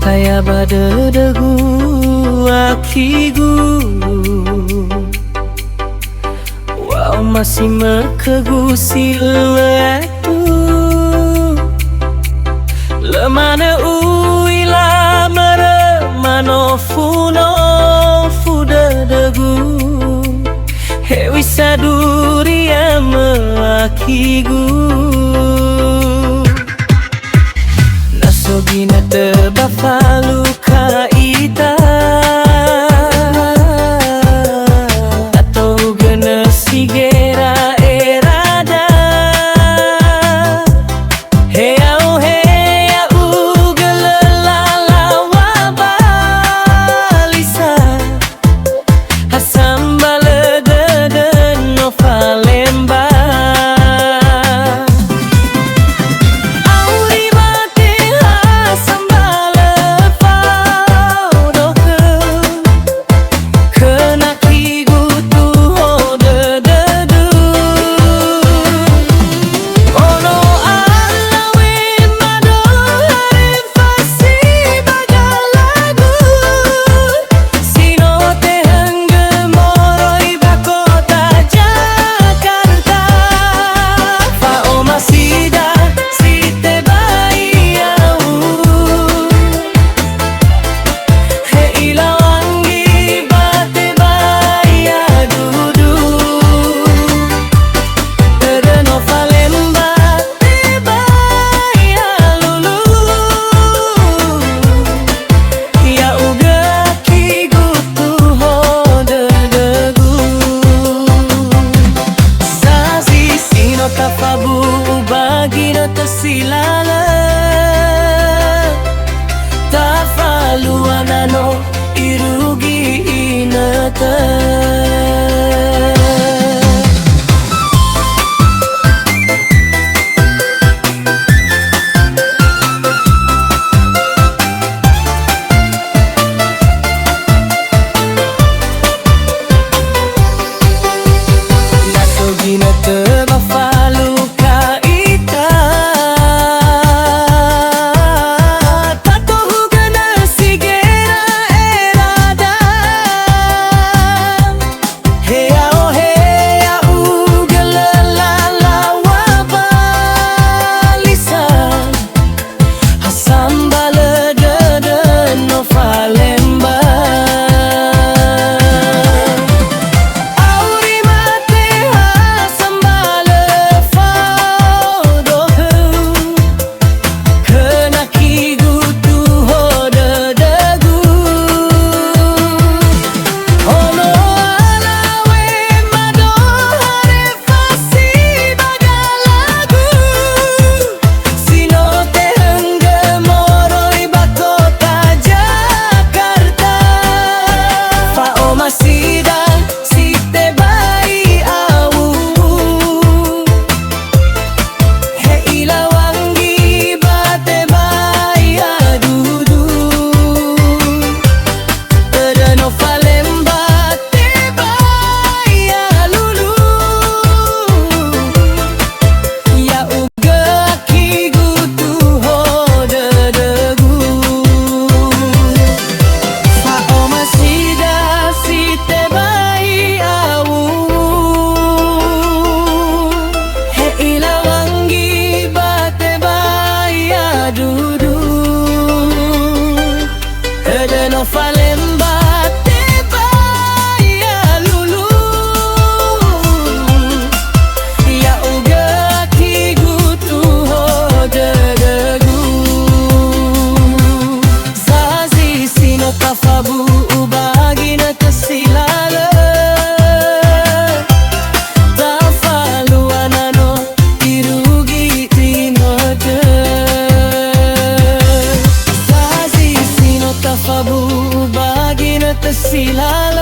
Kaya badadagu akigu. Wow masih mekagusi letu lemana uila mara manofuno fudadagu hewi saduria meakigu. Nasogina tebafalu kaita atau gena sigera erada heau heau gelalala wabalisa hasambala deden no falemba. Tersilala tafaluana no irugi inata. Nasogina tebafalu Falemba teba ya lulu ya uga kigu tuho dadagu zazi sino kafabu ubagina tersilala tafaluana no irugi tinote zazi sino kafabu tersilala